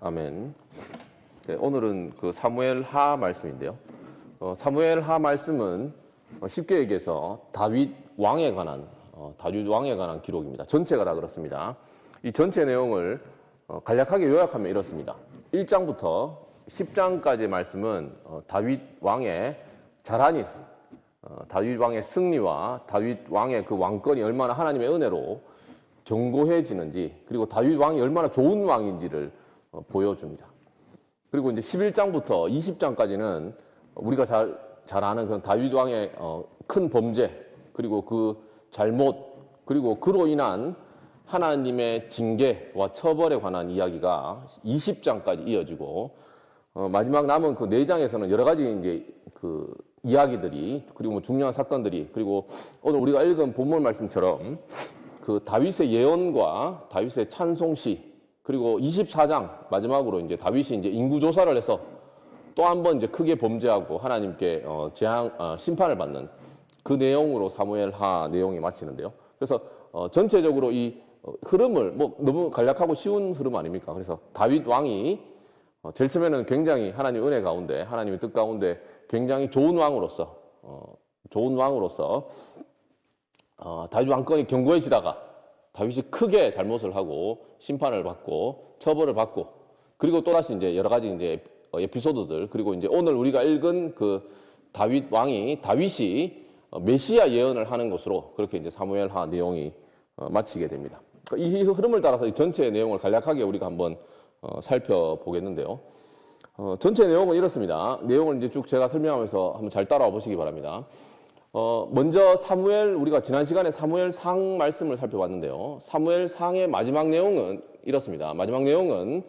아멘. 네, 오늘은 그 사무엘 하 말씀인데요. 사무엘 하 말씀은 쉽게 얘기해서 다윗 왕에 관한 기록입니다. 전체가 다 그렇습니다. 이 전체 내용을 간략하게 요약하면 이렇습니다. 1장부터 10장까지의 말씀은 다윗 왕의 자랑이, 다윗 왕의 승리와 다윗 왕의 그 왕권이 얼마나 하나님의 은혜로 견고해지는지, 그리고 다윗 왕이 얼마나 좋은 왕인지를 보여줍니다. 그리고 이제 11장부터 20장까지는 우리가 잘 아는 그런 다윗 왕의 큰 범죄, 그리고 그 잘못, 그리고 그로 인한 하나님의 징계와 처벌에 관한 이야기가 20장까지 이어지고, 마지막 남은 그 4장에서는 여러 가지 이제 그 이야기들이, 그리고 뭐 중요한 사건들이, 그리고 오늘 우리가 읽은 본문 말씀처럼 그 다윗의 예언과 다윗의 찬송시, 그리고 24장 마지막으로 이제 다윗이 이제 인구조사를 해서 또 한 번 이제 크게 범죄하고 하나님께 심판을 받는 그 내용으로 사무엘 하 내용이 마치는데요. 그래서 전체적으로 이 흐름을 뭐 너무 간략하고 쉬운 흐름 아닙니까? 그래서 다윗 왕이 제일 처음에는 굉장히 하나님 은혜 가운데, 하나님의 뜻 가운데 굉장히 좋은 왕으로서 다윗 왕권이 견고해지다가 다윗이 크게 잘못을 하고 심판을 받고 처벌을 받고, 그리고 또다시 이제 여러 가지 이제 에피소드들, 그리고 이제 오늘 우리가 읽은 그 다윗이 메시아 예언을 하는 것으로 그렇게 이제 사무엘 하 내용이 마치게 됩니다. 이 흐름을 따라서 이 전체 내용을 간략하게 우리가 한번 살펴보겠는데요. 전체 내용은 이렇습니다. 내용을 이제 쭉 제가 설명하면서 한번 잘 따라와 보시기 바랍니다. 먼저 우리가 지난 시간에 사무엘상 말씀을 살펴봤는데요. 사무엘상의 마지막 내용은 이렇습니다. 마지막 내용은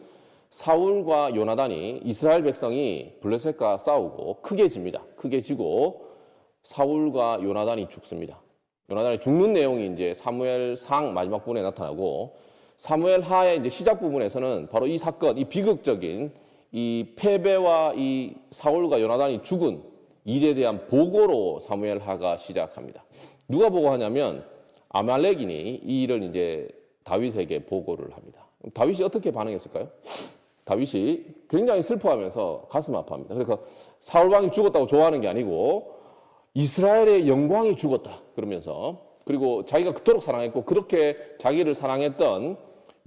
사울과 요나단이, 이스라엘 백성이 블레셋과 싸우고 크게 집니다. 크게 지고 사울과 요나단이 죽습니다. 요나단이 죽는 내용이 이제 사무엘상 마지막 부분에 나타나고, 사무엘 하의 이제 시작 부분에서는 바로 이 사건, 이 비극적인 이 패배와 이 사울과 요나단이 죽은 일에 대한 보고로 사무엘 하가 시작합니다. 누가 보고하냐면 아말렉인이 이 일을 이제 다윗에게 보고를 합니다. 다윗이 어떻게 반응했을까요? 다윗이 굉장히 슬퍼하면서 가슴 아파합니다. 그래서 사울 왕이 죽었다고 좋아하는 게 아니고 이스라엘의 영광이 죽었다 그러면서, 그리고 자기가 그토록 사랑했고 그렇게 자기를 사랑했던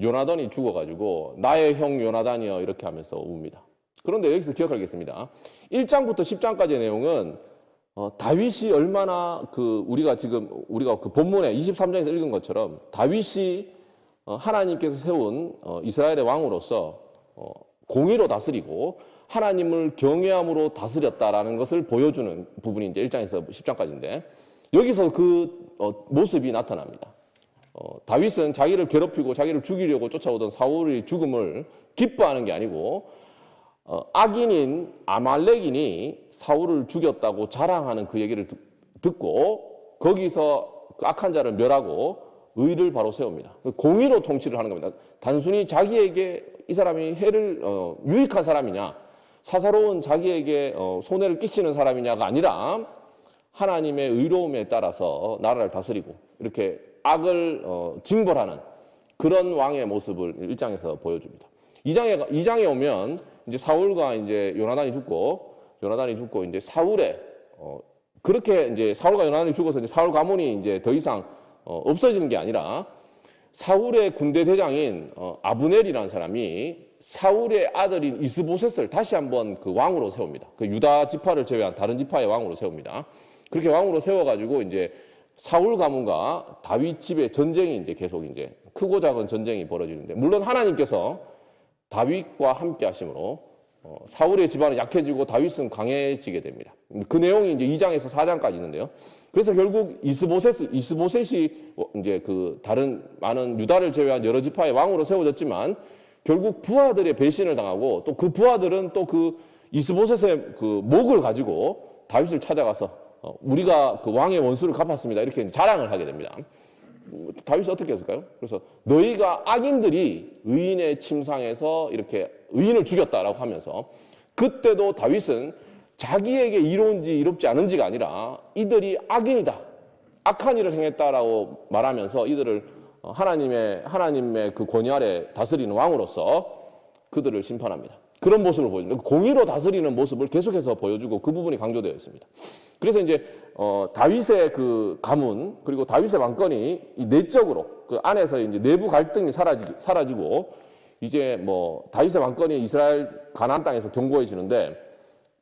요나단이 죽어가지고 나의 형 요나단이여 이렇게 하면서 웁니다. 그런데 여기서 기억할 게 있습니다. 1장부터 10장까지의 내용은 다윗이 얼마나 우리가 그 본문에 23장에서 읽은 것처럼 다윗이 하나님께서 세운 이스라엘의 왕으로서 공의로 다스리고 하나님을 경외함으로 다스렸다라는 것을 보여주는 부분이 이제 1장에서 10장까지인데, 여기서 그 모습이 나타납니다. 다윗은 자기를 괴롭히고 자기를 죽이려고 쫓아오던 사울의 죽음을 기뻐하는 게 아니고 악인인 아말렉인이 사울을 죽였다고 자랑하는 그 얘기를 듣고 거기서 그 악한 자를 멸하고 의를 바로 세웁니다. 공의로 통치를 하는 겁니다. 단순히 자기에게 이 사람이 유익한 사람이냐, 사사로운 자기에게 손해를 끼치는 사람이냐가 아니라 하나님의 의로움에 따라서 나라를 다스리고 이렇게 악을 징벌하는 그런 왕의 모습을 1장에서 보여줍니다. 2장에 오면 이제 사울과 이제 요나단이 죽고 이제 그렇게 이제 사울과 요나단이 죽어서 이제 사울 가문이 이제 더 이상 없어지는 게 아니라 사울의 군대 대장인 아브넬이라는 사람이 사울의 아들인 이스보셋을 다시 한번 그 왕으로 세웁니다. 그 유다 지파를 제외한 다른 지파의 왕으로 세웁니다. 그렇게 왕으로 세워가지고 이제 사울 가문과 다윗 집의 전쟁이 이제 계속 이제 크고 작은 전쟁이 벌어지는데, 물론 하나님께서 다윗과 함께 하심으로 사울의 집안은 약해지고 다윗은 강해지게 됩니다. 그 내용이 이제 2장에서 4장까지 있는데요. 그래서 결국 이스보셋이 이제 그 다른 많은 유다를 제외한 여러 지파의 왕으로 세워졌지만 결국 부하들의 배신을 당하고, 또 그 부하들은 또 그 이스보셋의 그 목을 가지고 다윗을 찾아가서 우리가 그 왕의 원수를 갚았습니다 이렇게 자랑을 하게 됩니다. 다윗이 어떻게 했을까요? 그래서 너희가 악인들이 의인의 침상에서 이렇게 의인을 죽였다라고 하면서, 그때도 다윗은 자기에게 이로운지 이롭지 않은지가 아니라 이들이 악인이다, 악한 일을 행했다라고 말하면서 이들을 하나님의 그 권위 아래 다스리는 왕으로서 그들을 심판합니다. 그런 모습을 보여줍니다. 공의로 다스리는 모습을 계속해서 보여주고 그 부분이 강조되어 있습니다. 그래서 이제 다윗의 그 가문 그리고 다윗의 왕권이 이 내적으로 그 안에서 이제 내부 갈등이 사라지고 이제 뭐 다윗의 왕권이 이스라엘 가나안 땅에서 견고해지는데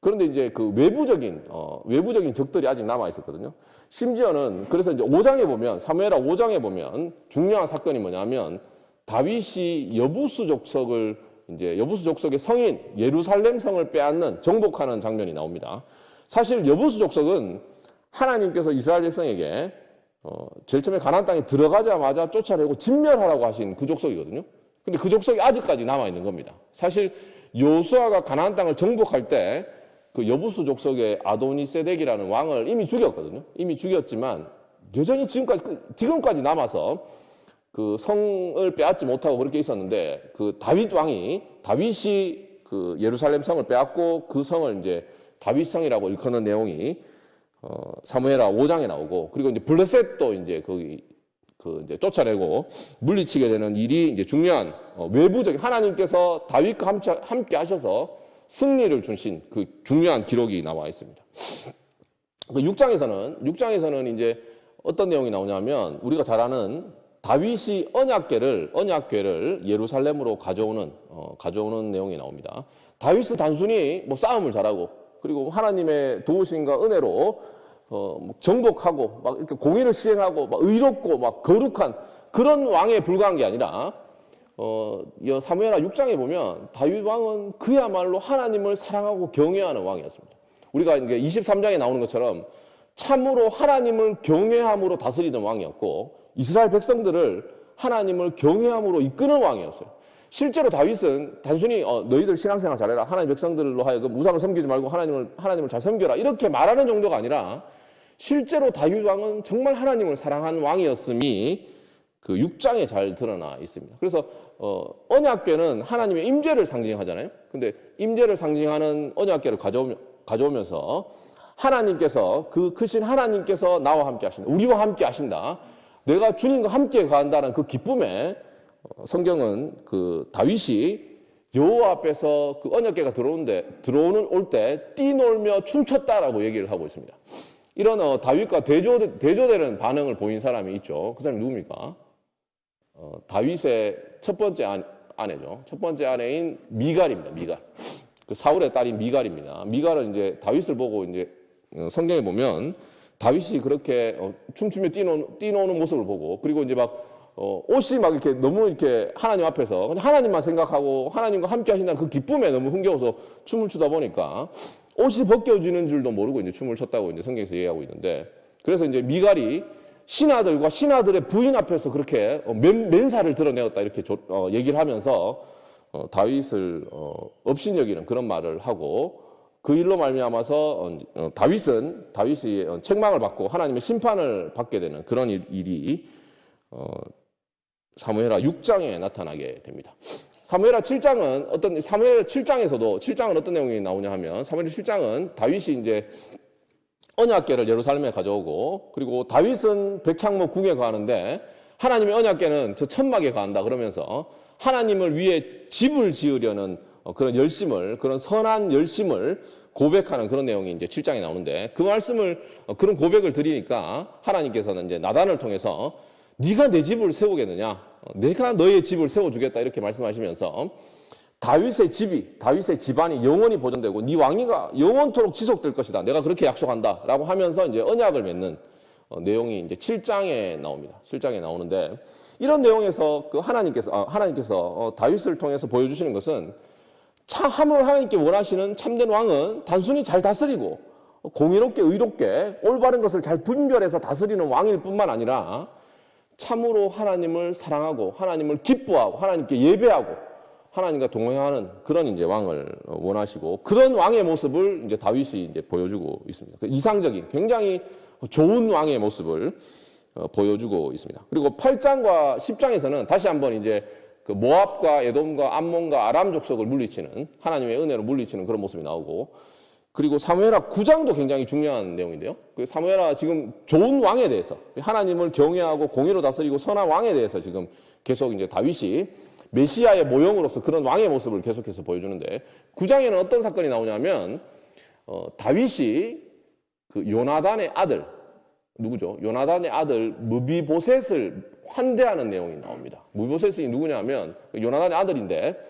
그런데 이제 그 외부적인 적들이 아직 남아 있었거든요. 심지어는 그래서 이제 5장에 보면 사무엘하 5장에 보면 중요한 사건이 뭐냐면 다윗이 여부수 족속의 성인 예루살렘 성을 빼앗는 정복하는 장면이 나옵니다. 사실 여부수 족속은 하나님께서 이스라엘 백성에게 제일 처음에 가나안 땅에 들어가자마자 쫓아내고 진멸하라고 하신 그 족속이거든요. 근데 그 족속이 아직까지 남아 있는 겁니다. 사실 요수아가 가나안 땅을 정복할 때 그 여부수 족속의 아도니세덱이라는 왕을 이미 죽였거든요. 이미 죽였지만 여전히 지금까지 남아서 그 성을 빼앗지 못하고 그렇게 있었는데 그 다윗이 그 예루살렘 성을 빼앗고 그 성을 이제 다윗성이라고 일컫는 내용이 사무엘하 5장에 나오고 그리고 이제 블레셋도 이제 이제 쫓아내고 물리치게 되는 일이 이제 중요한 외부적인 하나님께서 다윗과 함께 하셔서 승리를 주신 그 중요한 기록이 나와 있습니다. 6장에서는 이제 어떤 내용이 나오냐면 우리가 잘 아는 다윗이 언약궤를 예루살렘으로 가져오는 내용이 나옵니다. 다윗은 단순히 뭐 싸움을 잘하고 그리고 하나님의 도우심과 은혜로 정복하고 막 이렇게 공의를 시행하고 막 의롭고 막 거룩한 그런 왕에 불과한 게 아니라 사무엘하 6장에 보면 다윗 왕은 그야말로 하나님을 사랑하고 경외하는 왕이었습니다. 우리가 이제 23장에 나오는 것처럼 참으로 하나님을 경외함으로 다스리는 왕이었고 이스라엘 백성들을 하나님을 경외함으로 이끄는 왕이었어요. 실제로 다윗은 단순히 너희들 신앙생활 잘해라. 하나님 백성들로 하여금 우상을 섬기지 말고 하나님을 잘 섬겨라. 이렇게 말하는 정도가 아니라 실제로 다윗 왕은 정말 하나님을 사랑하는 왕이었음이 그 6장에 잘 드러나 있습니다. 그래서 언약궤는 하나님의 임재를 상징하잖아요. 근데 임재를 상징하는 언약궤를 가져오면서 하나님께서 그 크신 하나님께서 나와 함께 하신다. 우리와 함께 하신다. 내가 주님과 함께 가한다는 그 기쁨에 성경은 그 다윗이 여호와 앞에서 그 언약궤가 올 때 뛰놀며 춤췄다라고 얘기를 하고 있습니다. 이런 다윗과 대조되는 반응을 보인 사람이 있죠. 그 사람이 누굽니까? 다윗의 첫 번째 아내죠. 첫 번째 아내인 미갈입니다. 미갈. 그 사울의 딸인 미갈입니다. 미갈은 이제 다윗을 보고 이제 성경에 보면 다윗이 그렇게 춤추며 뛰노는 모습을 보고 그리고 이제 막 옷이 막 이렇게 너무 이렇게 하나님 앞에서 하나님만 생각하고 하나님과 함께 하신다는 그 기쁨에 너무 흥겨워서 춤을 추다 보니까 옷이 벗겨지는 줄도 모르고 이제 춤을 췄다고 이제 성경에서 얘기하고 있는데 그래서 이제 미갈이 신하들과 신하들의 부인 앞에서 그렇게 맨살을 드러내었다 이렇게 얘기를 하면서 다윗을 업신여기는 그런 말을 하고 그 일로 말미암아서 다윗이 책망을 받고 하나님의 심판을 받게 되는 그런 일이 사무엘하 6장에 나타나게 됩니다. 사무엘하 7장은 어떤 내용이 나오냐 하면 사무엘하 7장은 다윗이 이제 언약궤를 예루살렘에 가져오고 그리고 다윗은 백향목 궁에 거하는데 하나님의 언약궤는 저 천막에 거한다 그러면서 하나님을 위해 집을 지으려는 그런 선한 열심을 고백하는 그런 내용이 이제 7장에 나오는데 그런 고백을 드리니까 하나님께서는 이제 나단을 통해서 네가 내 집을 세우겠느냐? 내가 너의 집을 세워주겠다 이렇게 말씀하시면서 다윗의 집안이 영원히 보존되고 네 왕위가 영원토록 지속될 것이다. 내가 그렇게 약속한다라고 하면서 이제 언약을 맺는 내용이 이제 7장에 나옵니다. 7장에 나오는데 이런 내용에서 하나님께서 다윗을 통해서 보여주시는 것은 참으로 하나님께 원하시는 참된 왕은 단순히 잘 다스리고 공의롭게 의롭게 올바른 것을 잘 분별해서 다스리는 왕일 뿐만 아니라 참으로 하나님을 사랑하고 하나님을 기뻐하고 하나님께 예배하고 하나님과 동행하는 그런 이제 왕을 원하시고 그런 왕의 모습을 이제 다윗이 이제 보여주고 있습니다. 이상적인 굉장히 좋은 왕의 모습을 보여주고 있습니다. 그리고 8장과 10장에서는 다시 한번 이제 그 모압과 에돔과 암몬과 아람 족속을 물리치는 하나님의 은혜로 물리치는 그런 모습이 나오고 그리고 사무엘하 9장도 굉장히 중요한 내용인데요. 그 사무엘하 지금 좋은 왕에 대해서 하나님을 경외하고 공의로 다스리고 선한 왕에 대해서 지금 계속 이제 다윗이 메시아의 모형으로서 그런 왕의 모습을 계속해서 보여주는데 9장에는 어떤 사건이 나오냐면 다윗이 그 요나단의 아들 누구죠? 요나단의 아들 무비보셋을 환대하는 내용이 나옵니다. 무비보셋이 누구냐면 요나단의 아들인데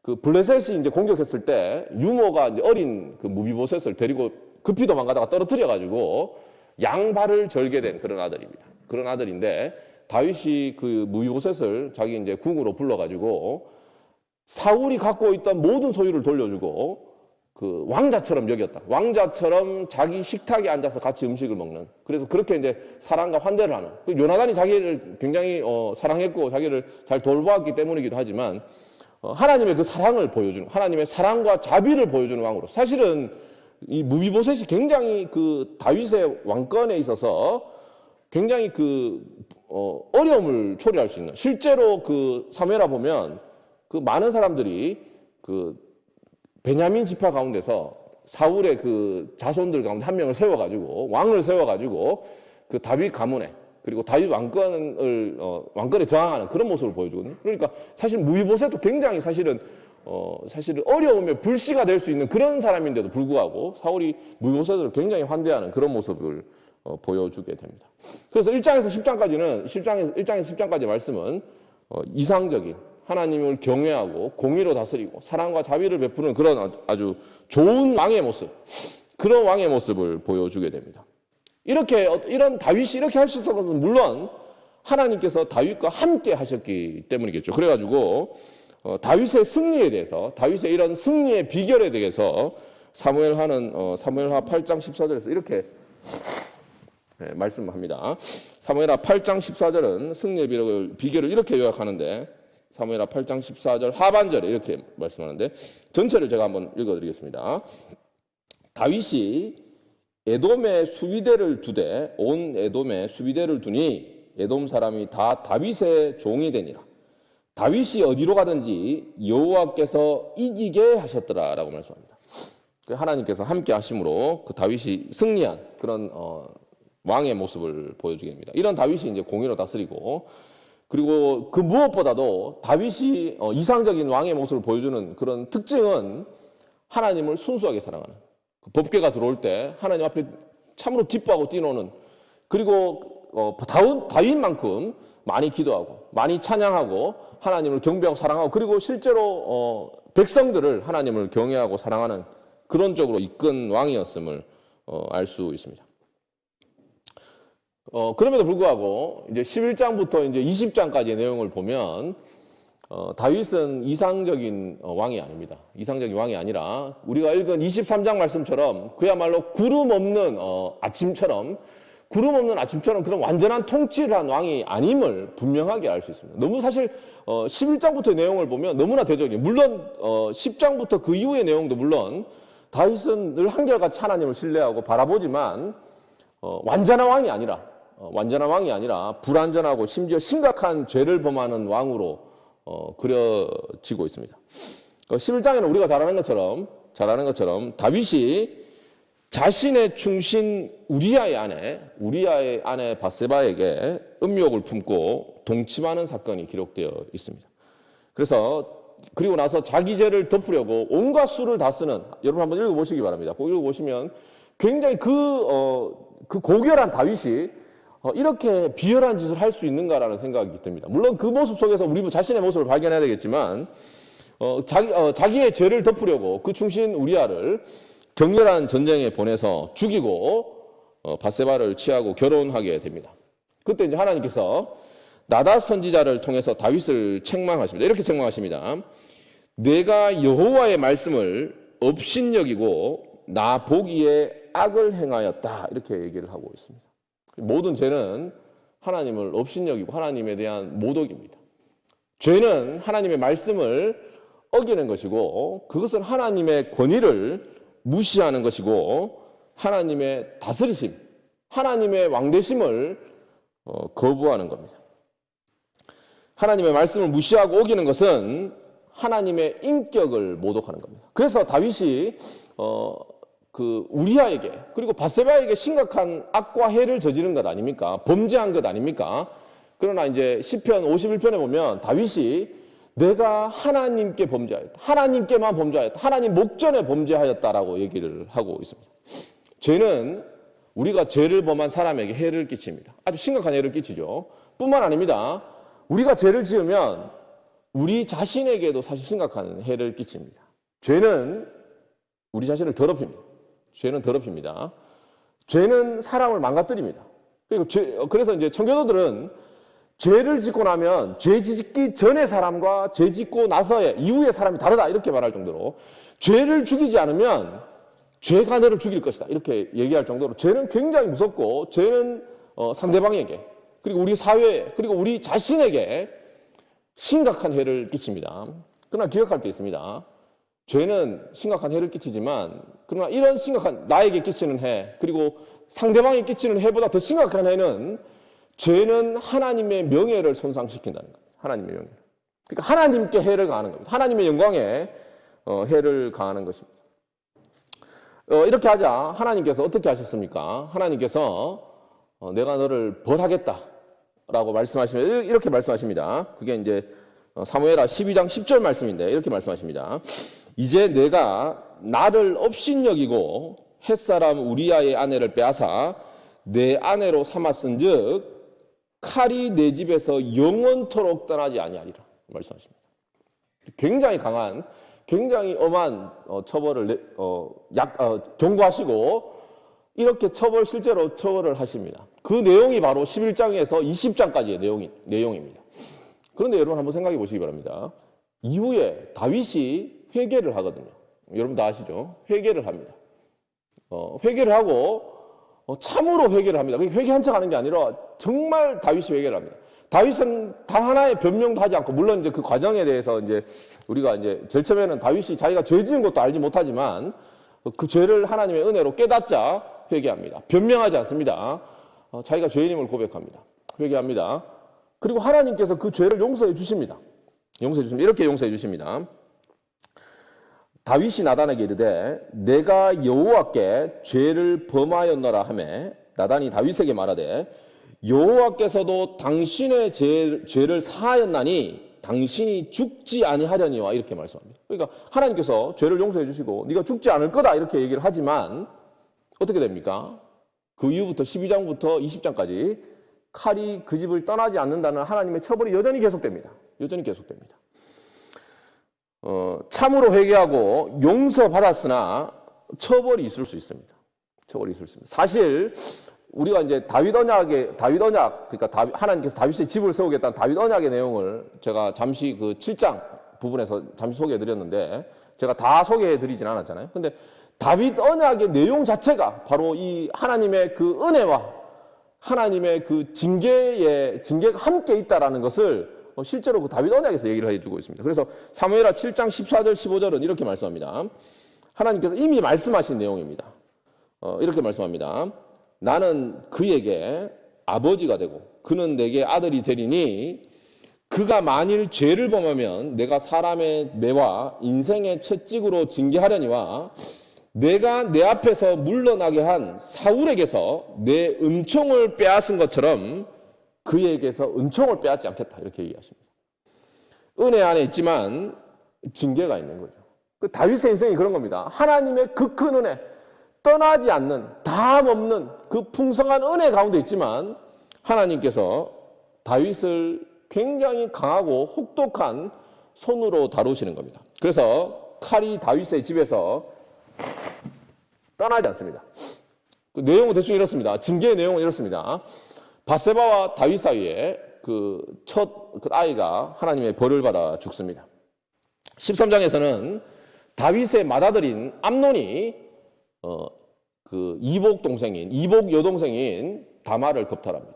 그 블레셋이 이제 공격했을 때 유모가 이제 어린 그 무비보셋을 데리고 급히 도망가다가 떨어뜨려 가지고 양발을 절게 된 그런 아들입니다. 그런 아들인데 다윗이 그 무비보셋을 자기 이제 궁으로 불러 가지고 사울이 갖고 있던 모든 소유를 돌려주고 그 왕자처럼 여겼다. 왕자처럼 자기 식탁에 앉아서 같이 음식을 먹는. 그래서 그렇게 이제 사랑과 환대를 하는. 그 요나단이 자기를 굉장히 사랑했고 자기를 잘 돌보았기 때문이기도 하지만 하나님의 그 사랑을 보여주는, 하나님의 사랑과 자비를 보여주는 왕으로. 사실은 이 무비보셋이 굉장히 그 다윗의 왕권에 있어서 굉장히 어려움을 초래할 수 있는. 실제로 그 사무엘하 보면 그 많은 사람들이 그 베냐민 지파 가운데서 사울의 그 자손들 가운데 한 명을 세워가지고 왕을 세워가지고 그 다윗 가문에 그리고 다윗 왕권에 저항하는 그런 모습을 보여주거든요. 그러니까 사실 무비보셋도 굉장히 사실은 어려움에 불씨가 될 수 있는 그런 사람인데도 불구하고 사울이 무비보셋을 굉장히 환대하는 그런 모습을 보여주게 됩니다. 그래서 1장에서 10장까지는 1장에서 10장까지 말씀은 이상적인 하나님을 경외하고 공의로 다스리고 사랑과 자비를 베푸는 그런 아주 좋은 왕의 모습, 그런 왕의 모습을 보여주게 됩니다. 이런 다윗이 이렇게 할 수 있었던 것은 물론 하나님께서 다윗과 함께 하셨기 때문이겠죠. 그래가지고 다윗의 승리에 대해서, 다윗의 이런 승리의 비결에 대해서 사무엘하 8장 14절에서 이렇게 말씀합니다. 사무엘하 8장 14절은 승리의 비결을 이렇게 요약하는데 사무엘하 8장 14절 하반절에 이렇게 말씀하는데 전체를 제가 한번 읽어드리겠습니다. 다윗이 에돔에 수비대를 두되 온 에돔에 수비대를 두니 에돔 사람이 다 다윗의 종이 되니라. 다윗이 어디로 가든지 여호와께서 이기게 하셨더라라고 말씀합니다. 하나님께서 함께 하심으로 그 다윗이 승리한 그런 왕의 모습을 보여주게 됩니다. 이런 다윗이 이제 공의로 다스리고 그리고 그 무엇보다도 다윗이 이상적인 왕의 모습을 보여주는 그런 특징은 하나님을 순수하게 사랑하는 그 법궤가 들어올 때 하나님 앞에 참으로 기뻐하고 뛰노는 그리고 다윗만큼 많이 기도하고 많이 찬양하고 하나님을 경배하고 사랑하고 그리고 실제로 백성들을 하나님을 경외하고 사랑하는 그런 쪽으로 이끈 왕이었음을 알 수 있습니다. 그럼에도 불구하고 이제 11장부터 이제 20장까지의 내용을 보면 다윗은 이상적인 왕이 아닙니다. 이상적인 왕이 아니라 우리가 읽은 23장 말씀처럼 그야말로 구름 없는 아침처럼 그런 완전한 통치를 한 왕이 아님을 분명하게 알 수 있습니다. 너무 사실 11장부터의 내용을 보면 너무나 대적이에요. 물론 10장부터 그 이후의 내용도 물론 다윗은 늘 한결같이 하나님을 신뢰하고 바라보지만 완전한 왕이 아니라 불완전하고 심지어 심각한 죄를 범하는 왕으로 그려지고 있습니다. 11장에는 우리가 잘 아는 것처럼 다윗이 자신의 충신 우리아의 아내 바세바에게 음욕을 품고 동침하는 사건이 기록되어 있습니다. 그리고 나서 자기 죄를 덮으려고 온갖 수를 다 쓰는, 여러분 한번 읽어보시기 바랍니다. 꼭 읽어보시면 굉장히 그 고결한 다윗이 이렇게 비열한 짓을 할 수 있는가라는 생각이 듭니다. 물론 그 모습 속에서 우리 자신의 모습을 발견해야 되겠지만 자기의 죄를 덮으려고 그 충신 우리아를 격렬한 전쟁에 보내서 죽이고 바세바를 취하고 결혼하게 됩니다. 그때 이제 하나님께서 나닷 선지자를 통해서 다윗을 책망하십니다. 이렇게 책망하십니다. 내가 여호와의 말씀을 업신여기고 나 보기에 악을 행하였다. 이렇게 얘기를 하고 있습니다. 모든 죄는 하나님을 업신여기고 하나님에 대한 모독입니다. 죄는 하나님의 말씀을 어기는 것이고 그것은 하나님의 권위를 무시하는 것이고 하나님의 다스리심, 하나님의 왕되심을 거부하는 겁니다. 하나님의 말씀을 무시하고 어기는 것은 하나님의 인격을 모독하는 겁니다. 그래서 다윗이 그 우리아에게 그리고 바세바에게 심각한 악과 해를 저지른 것 아닙니까? 범죄한 것 아닙니까? 그러나 이제 시편 51편에 보면 다윗이 내가 하나님께 범죄하였다. 하나님께만 범죄하였다. 하나님 목전에 범죄하였다라고 얘기를 하고 있습니다. 죄는 우리가 죄를 범한 사람에게 해를 끼칩니다. 아주 심각한 해를 끼치죠. 뿐만 아닙니다. 우리가 죄를 지으면 우리 자신에게도 사실 심각한 해를 끼칩니다. 죄는 우리 자신을 더럽힙니다. 죄는 더럽힙니다. 죄는 사람을 망가뜨립니다. 그래서 이제 청교도들은 죄를 짓고 나면 죄 짓기 전의 사람과 죄 짓고 나서의 이후의 사람이 다르다 이렇게 말할 정도로 죄를 죽이지 않으면 죄가 너를 죽일 것이다 이렇게 얘기할 정도로 죄는 굉장히 무섭고 죄는 상대방에게 그리고 우리 사회에 그리고 우리 자신에게 심각한 해를 끼칩니다. 그러나 기억할 게 있습니다. 죄는 심각한 해를 끼치지만 그러나 이런 심각한 나에게 끼치는 해 그리고 상대방에 끼치는 해보다 더 심각한 해는 죄는 하나님의 명예를 손상시킨다는 겁니다. 하나님의 명예를. 그러니까 하나님께 해를 가하는 겁니다. 하나님의 영광에 해를 가하는 것입니다. 이렇게 하자 하나님께서 어떻게 하셨습니까? 하나님께서 내가 너를 벌하겠다라고 말씀하시면 이렇게 말씀하십니다. 그게 이제 사무엘하 12장 10절 말씀인데 이렇게 말씀하십니다. 이제 내가 나를 업신여기고 햇사람 우리아의 아내를 빼앗아 내 아내로 삼았은즉 칼이 내 집에서 영원토록 떠나지 아니하리라 말씀하십니다. 굉장히 강한, 굉장히 엄한 처벌을 경고하시고 이렇게 실제로 처벌을 하십니다. 그 내용이 바로 11장에서 20장까지의 내용입니다. 그런데 여러분 한번 생각해 보시기 바랍니다. 이후에 다윗이 회개를 하거든요. 여러분 다 아시죠? 회개를 합니다. 회개를 하고 참으로 회개를 합니다. 회개한 척 하는 게 아니라 정말 다윗이 회개를 합니다. 다윗은 단 하나의 변명도 하지 않고 물론 이제 그 과정에 대해서 이제 우리가 이제 제일 처음에는 다윗이 자기가 죄 지은 것도 알지 못하지만 그 죄를 하나님의 은혜로 깨닫자 회개합니다. 변명하지 않습니다. 자기가 죄인임을 고백합니다. 회개합니다. 그리고 하나님께서 그 죄를 용서해 주십니다. 이렇게 용서해 주십니다. 다윗이 나단에게 이르되 내가 여호와께 죄를 범하였노라 하매 나단이 다윗에게 말하되 여호와께서도 당신의 죄를 사하였나니 당신이 죽지 아니하려니와 이렇게 말씀합니다. 그러니까 하나님께서 죄를 용서해 주시고 네가 죽지 않을 거다 이렇게 얘기를 하지만 어떻게 됩니까? 그 이후부터 12장부터 20장까지 칼이 그 집을 떠나지 않는다는 하나님의 처벌이 여전히 계속됩니다. 참으로 회개하고 용서받았으나 처벌이 있을 수 있습니다. 사실 우리가 이제 다윗 언약, 그러니까 하나님께서 다윗의 집을 세우겠다는 다윗 언약의 내용을 제가 잠시 그 7장 부분에서 잠시 소개해드렸는데 제가 다 소개해드리진 않았잖아요. 근데 다윗 언약의 내용 자체가 바로 이 하나님의 그 은혜와 하나님의 그 징계가 함께 있다라는 것을 실제로 그 다윗 언약에서 얘기를 해주고 있습니다. 그래서 사무엘하 7장 14절 15절은 이렇게 말씀합니다. 하나님께서 이미 말씀하신 내용입니다. 이렇게 말씀합니다. 나는 그에게 아버지가 되고 그는 내게 아들이 되리니 그가 만일 죄를 범하면 내가 사람의 뇌와 인생의 채찍으로 징계하려니와 내가 내 앞에서 물러나게 한 사울에게서 내 은총을 빼앗은 것처럼 그에게서 은총을 빼앗지 않겠다 이렇게 얘기하십니다. 은혜 안에 있지만 징계가 있는 거죠. 그 다윗의 인생이 그런 겁니다. 하나님의 그 큰 은혜, 떠나지 않는 다함 없는 그 풍성한 은혜 가운데 있지만 하나님께서 다윗을 굉장히 강하고 혹독한 손으로 다루시는 겁니다. 그래서 칼이 다윗의 집에서 떠나지 않습니다. 그 내용은 대충 이렇습니다. 징계의 내용은 이렇습니다. 밧세바와 다윗 사이에 그 아이가 하나님의 벌을 받아 죽습니다. 13장에서는 다윗의 맏아들인 암논이 그 이복 여동생인 다말을 겁탈합니다.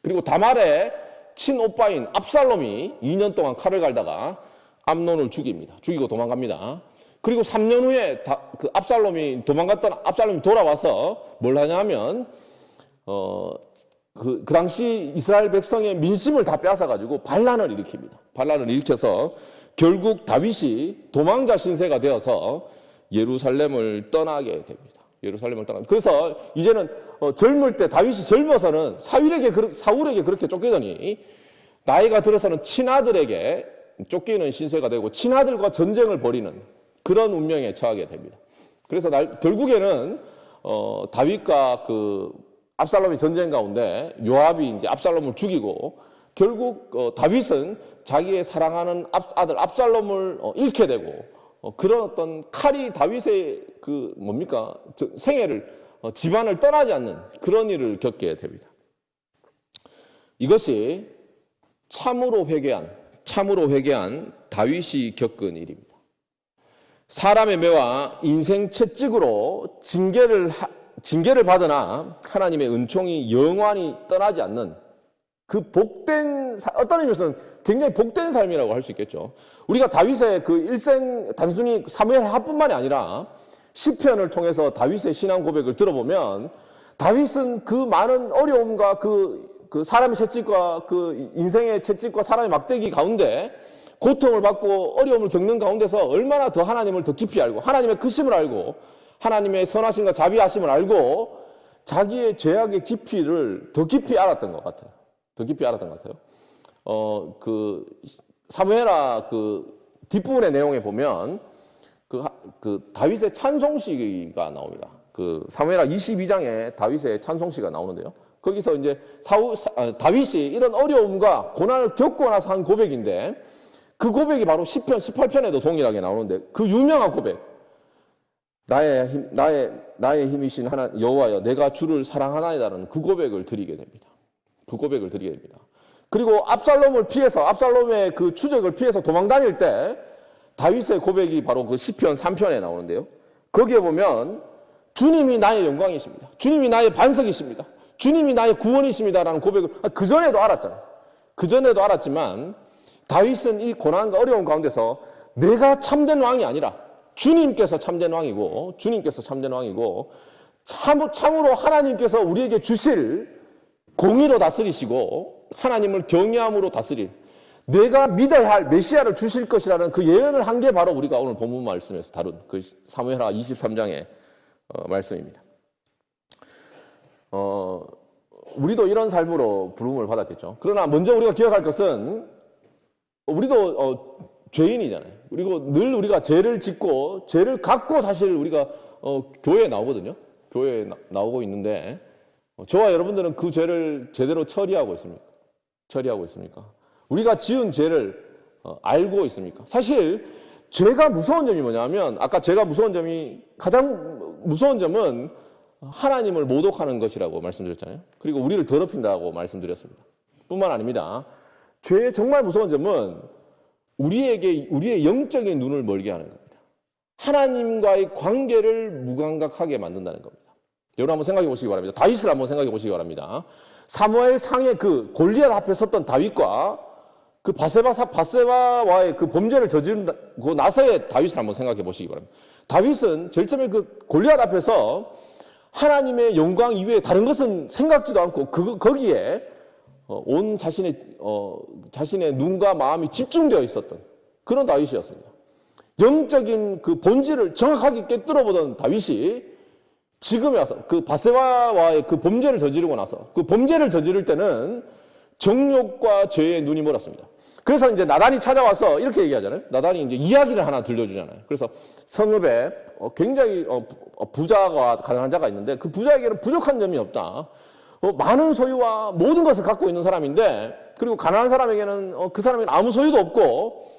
그리고 다말의 친오빠인 압살롬이 2년 동안 칼을 갈다가 암논을 죽이고 도망갑니다. 그리고 3년 후에 그 압살롬이 돌아와서 뭘 하냐면 그 당시 이스라엘 백성의 민심을 다 빼앗아가지고 반란을 일으켜서 결국 다윗이 도망자 신세가 되어서 예루살렘을 떠나게 됩니다. 그래서 이제는 젊을 때 다윗이 젊어서는 사울에게 그렇게 쫓기더니 나이가 들어서는 친아들에게 쫓기는 신세가 되고 친아들과 전쟁을 벌이는 그런 운명에 처하게 됩니다. 그래서 결국에는 다윗과 그 압살롬의 전쟁 가운데 요압이 이제 압살롬을 죽이고 결국 다윗은 자기의 사랑하는 아들 압살롬을 잃게 되고 그런 어떤 칼이 다윗의 그 뭡니까 생애를 집안을 떠나지 않는 그런 일을 겪게 됩니다. 이것이 참으로 회개한 다윗이 겪은 일입니다. 사람의 매와 인생 채찍으로 징계를 받으나 하나님의 은총이 영원히 떠나지 않는 그 복된, 어떤 의미에서는 굉장히 복된 삶이라고 할 수 있겠죠. 우리가 다윗의 그 일생, 단순히 사무엘 하뿐만이 아니라 시편을 통해서 다윗의 신앙 고백을 들어보면 다윗은 그 많은 어려움과 그 사람의 채찍과 그 인생의 채찍과 사람의 막대기 가운데 고통을 받고 어려움을 겪는 가운데서 얼마나 더 하나님을 더 깊이 알고 하나님의 크심을 알고 하나님의 선하심과 자비하심을 알고 자기의 죄악의 깊이를 더 깊이 알았던 것 같아요. 그 사무엘하 그 뒷부분의 내용에 보면 그 다윗의 찬송시가 나옵니다. 그 사무엘하 22장에 다윗의 찬송시가 나오는데요. 거기서 이제 다윗이 이런 어려움과 고난을 겪고 나서 한 고백인데 그 고백이 바로 시편 18편에도 동일하게 나오는데 그 유명한 고백 나의 힘이신 하나님 여호와여 내가 주를 사랑하나이다라는 그 고백을 드리게 됩니다. 그리고 압살롬의 그 추적을 피해서 도망 다닐 때 다윗의 고백이 바로 그 시편 3편에 나오는데요. 거기에 보면 주님이 나의 영광이십니다. 주님이 나의 반석이십니다. 주님이 나의 구원이십니다라는 고백을 그전에도 알았지만 다윗은 이 고난과 어려운 가운데서 내가 참된 왕이 아니라 주님께서 참된 왕이고 참으로 하나님께서 우리에게 주실 공의로 다스리시고 하나님을 경외함으로 다스릴 내가 믿어야 할 메시아를 주실 것이라는 그 예언을 한 게 바로 우리가 오늘 본문 말씀에서 다룬 그 사무엘하 23장의 말씀입니다. 우리도 이런 삶으로 부름을 받았겠죠. 그러나 먼저 우리가 기억할 것은 우리도 죄인이잖아요. 그리고 늘 우리가 죄를 짓고 죄를 갖고 사실 우리가 교회에 나오거든요. 교회에 나오고 있는데 저와 여러분들은 그 죄를 제대로 처리하고 있습니까? 우리가 지은 죄를 알고 있습니까? 사실 죄가 무서운 점이 뭐냐면 아까 가장 무서운 점은 하나님을 모독하는 것이라고 말씀드렸잖아요. 그리고 우리를 더럽힌다고 말씀드렸습니다. 뿐만 아닙니다. 죄의 정말 무서운 점은 우리의 영적인 눈을 멀게 하는 겁니다. 하나님과의 관계를 무감각하게 만든다는 겁니다. 여러분 한번 생각해 보시기 바랍니다. 다윗을 한번 생각해 보시기 바랍니다. 사무엘 상의 그 골리앗 앞에 섰던 다윗과 그 바세바와의 그 범죄를 저지르고 나서의 다윗을 한번 생각해 보시기 바랍니다. 다윗은 제일 처음에 그 골리앗 앞에서 하나님의 영광 이외에 다른 것은 생각지도 않고 거기에 온 자신의 눈과 마음이 집중되어 있었던 그런 다윗이었습니다. 영적인 그 본질을 정확하게 꿰뚫어보던 다윗이 지금에 와서 그 바세바와의 그 범죄를 저지르고 나서 그 범죄를 저지를 때는 정욕과 죄의 눈이 멀었습니다. 그래서 이제 나단이 찾아와서 이렇게 얘기하잖아요. 나단이 이제 이야기를 하나 들려주잖아요. 그래서 성읍에 굉장히 부자가 가난한 자가 있는데 그 부자에게는 부족한 점이 없다. 많은 소유와 모든 것을 갖고 있는 사람인데 그리고 가난한 사람에게는 그 사람에게는 아무 소유도 없고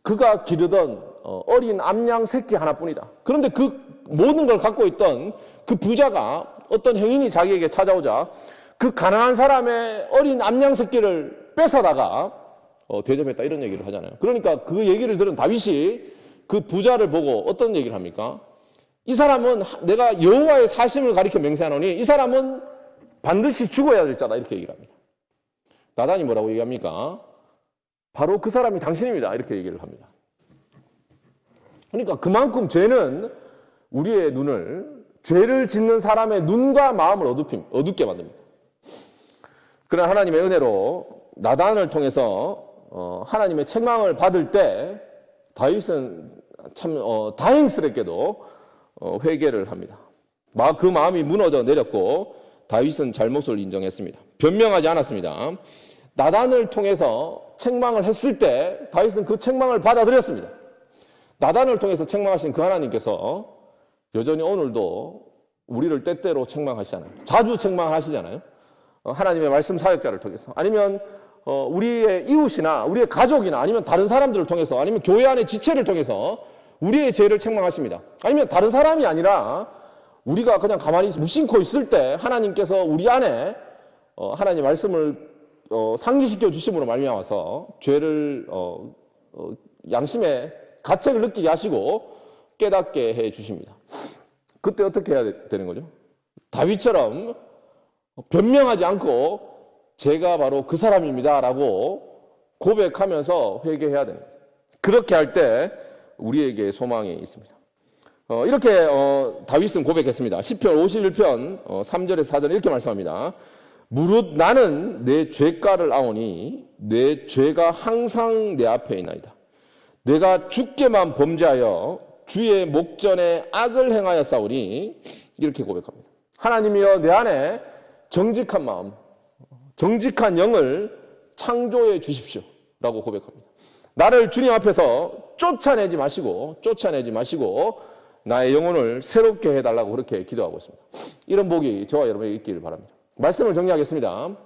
그가 기르던 어린 암양 새끼 하나뿐이다. 그런데 그 모든 걸 갖고 있던 그 부자가 어떤 행인이 자기에게 찾아오자 그 가난한 사람의 어린 암양 새끼를 뺏어다가 대접했다 이런 얘기를 하잖아요. 그러니까 그 얘기를 들은 다윗이 그 부자를 보고 어떤 얘기를 합니까? 이 사람은 내가 여호와의 사심을 가리켜 맹세하노니 이 사람은 반드시 죽어야 될 자다 이렇게 얘기를 합니다. 나단이 뭐라고 얘기합니까? 바로 그 사람이 당신입니다 이렇게 얘기를 합니다. 그러니까 그만큼 죄는 우리의 눈을 죄를 짓는 사람의 눈과 마음을 어둡게 만듭니다. 그러나 하나님의 은혜로 나단을 통해서 하나님의 책망을 받을 때 다윗은 참 다행스럽게도 회개를 합니다. 그 마음이 무너져 내렸고 다윗은 잘못을 인정했습니다. 변명하지 않았습니다. 나단을 통해서 책망을 했을 때 다윗은 그 책망을 받아들였습니다. 나단을 통해서 책망하신 그 하나님께서 여전히 오늘도 우리를 때때로 책망하시잖아요. 자주 책망하시잖아요. 하나님의 말씀 사역자를 통해서, 아니면 우리의 이웃이나 우리의 가족이나 아니면 다른 사람들을 통해서, 아니면 교회 안의 지체를 통해서 우리의 죄를 책망하십니다. 아니면 다른 사람이 아니라 우리가 그냥 가만히 무심코 있을 때 하나님께서 우리 안에 하나님의 말씀을 상기시켜 주심으로 말미암아서 죄를 양심의 가책을 느끼게 하시고 깨닫게 해 주십니다. 그때 어떻게 해야 되는 거죠? 다윗처럼 변명하지 않고 제가 바로 그 사람입니다 라고 고백하면서 회개해야 됩니다. 그렇게 할 때 우리에게 소망이 있습니다. 이렇게 다윗은 고백했습니다. 시편 51편 3절에서 4절에 이렇게 말씀합니다. 무릇 나는 내 죄가를 아오니 내 죄가 항상 내 앞에 있나이다. 내가 주께만 범죄하여 주의 목전에 악을 행하여 싸우니, 이렇게 고백합니다. 하나님이여 내 안에 정직한 마음, 정직한 영을 창조해 주십시오 라고 고백합니다. 나를 주님 앞에서 쫓아내지 마시고 나의 영혼을 새롭게 해달라고 그렇게 기도하고 있습니다. 이런 복이 저와 여러분에게 있기를 바랍니다. 말씀을 정리하겠습니다.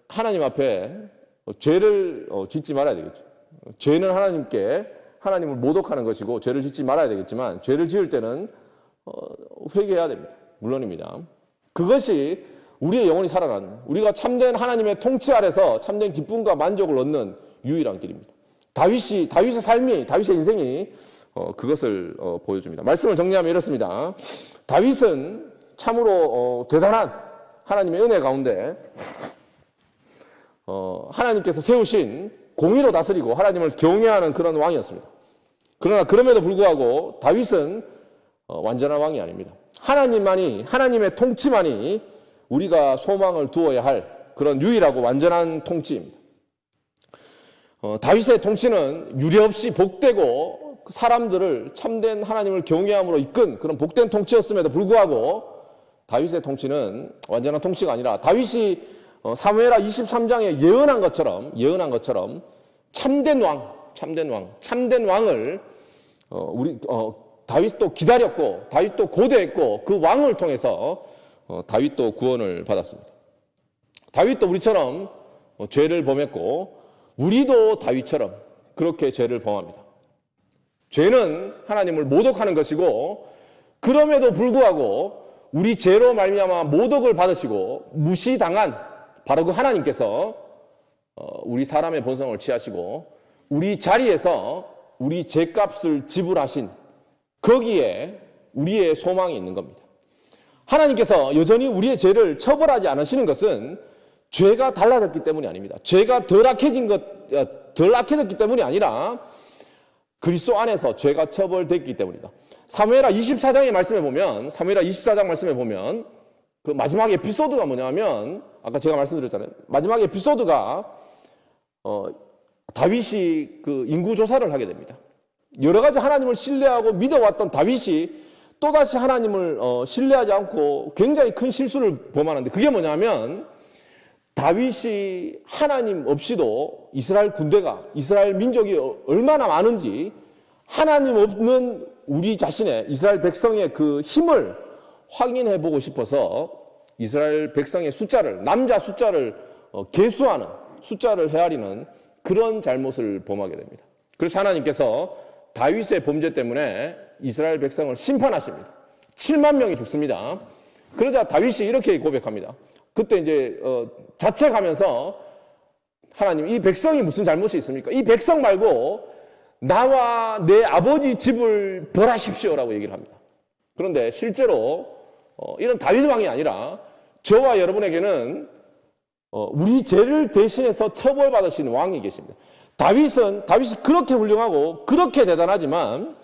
하나님 앞에 죄를 짓지 말아야 되겠죠. 죄는 하나님을 모독하는 것이고 죄를 짓지 말아야 되겠지만, 죄를 지을 때는 회개해야 됩니다. 물론입니다. 그것이 우리의 영혼이 살아나는, 우리가 참된 하나님의 통치 아래서 참된 기쁨과 만족을 얻는 유일한 길입니다. 다윗의 삶이, 다윗의 인생이 그것을 보여줍니다. 말씀을 정리하면 이렇습니다. 다윗은 참으로 대단한 하나님의 은혜 가운데 하나님께서 세우신 공의로 다스리고 하나님을 경외하는 그런 왕이었습니다. 그러나 그럼에도 불구하고 다윗은 완전한 왕이 아닙니다. 하나님의 통치만이 우리가 소망을 두어야 할 그런 유일하고 완전한 통치입니다. 다윗의 통치는 유례없이 복되고 사람들을 참된 하나님을 경외함으로 이끈 그런 복된 통치였음에도 불구하고 다윗의 통치는 완전한 통치가 아니라, 다윗이 사무엘하 23장에 예언한 것처럼 참된 왕을 다윗도 기다렸고, 다윗도 고대했고, 그 왕을 통해서 다윗도 구원을 받았습니다. 다윗도 우리처럼 죄를 범했고, 우리도 다윗처럼 그렇게 죄를 범합니다. 죄는 하나님을 모독하는 것이고, 그럼에도 불구하고 우리 죄로 말미암아 모독을 받으시고 무시당한 바로 그 하나님께서 우리 사람의 본성을 취하시고 우리 자리에서 우리 죄값을 지불하신, 거기에 우리의 소망이 있는 겁니다. 하나님께서 여전히 우리의 죄를 처벌하지 않으시는 것은 죄가 달라졌기 때문이 아닙니다. 죄가 덜 악해졌기 때문이 아니라 그리스도 안에서 죄가 처벌됐기 때문이다. 사무엘하 24장 말씀에 보면 그 마지막 에피소드가 뭐냐면, 아까 제가 말씀드렸잖아요. 마지막 에피소드가 다윗이 그 인구 조사를 하게 됩니다. 여러 가지 하나님을 신뢰하고 믿어왔던 다윗이 또다시 하나님을 신뢰하지 않고 굉장히 큰 실수를 범하는데, 그게 뭐냐면 다윗이 하나님 없이도 이스라엘 군대가, 이스라엘 민족이 얼마나 많은지 하나님 없는 우리 자신의 이스라엘 백성의 그 힘을 확인해 보고 싶어서 이스라엘 백성의 숫자를, 남자 숫자를 계수하는, 숫자를 헤아리는 그런 잘못을 범하게 됩니다. 그래서 하나님께서 다윗의 범죄 때문에 이스라엘 백성을 심판하십니다. 7만 명이 죽습니다. 그러자 다윗이 이렇게 고백합니다. 그때 이제 자책하면서, 하나님, 이 백성이 무슨 잘못이 있습니까? 이 백성 말고 나와 내 아버지 집을 벌하십시오라고 얘기를 합니다. 그런데 실제로 이런 다윗 왕이 아니라 저와 여러분에게는 우리 죄를 대신해서 처벌받으시는 왕이 계십니다. 다윗이 그렇게 훌륭하고 그렇게 대단하지만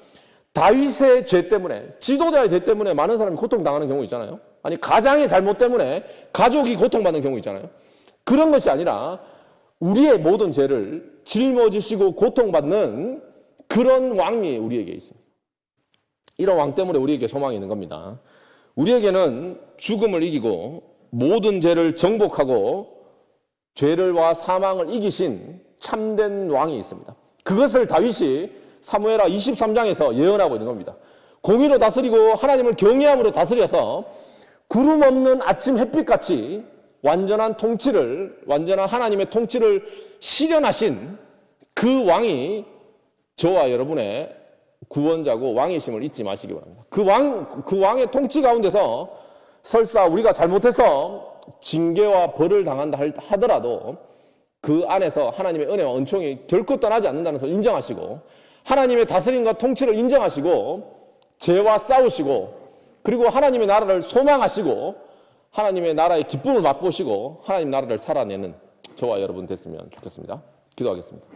다윗의 죄 때문에, 지도자의 죄 때문에 많은 사람이 고통당하는 경우 있잖아요. 아니, 가장의 잘못 때문에 가족이 고통받는 경우 있잖아요. 그런 것이 아니라 우리의 모든 죄를 짊어지시고 고통받는 그런 왕이 우리에게 있습니다. 이런 왕 때문에 우리에게 소망이 있는 겁니다. 우리에게는 죽음을 이기고 모든 죄를 정복하고 죄를와 사망을 이기신 참된 왕이 있습니다. 그것을 다윗이 사무엘하 23장에서 예언하고 있는 겁니다. 공의로 다스리고 하나님을 경외함으로 다스려서 구름 없는 아침 햇빛같이 완전한 하나님의 통치를 실현하신 그 왕이 저와 여러분의 구원자고 왕이심을 잊지 마시기 바랍니다. 그 왕의 통치 가운데서 설사 우리가 잘못해서 징계와 벌을 당한다 하더라도 그 안에서 하나님의 은혜와 은총이 결코 떠나지 않는다는 것을 인정하시고 하나님의 다스림과 통치를 인정하시고 죄와 싸우시고 그리고 하나님의 나라를 소망하시고 하나님의 나라의 기쁨을 맛보시고 하나님 나라를 살아내는 저와 여러분 됐으면 좋겠습니다. 기도하겠습니다.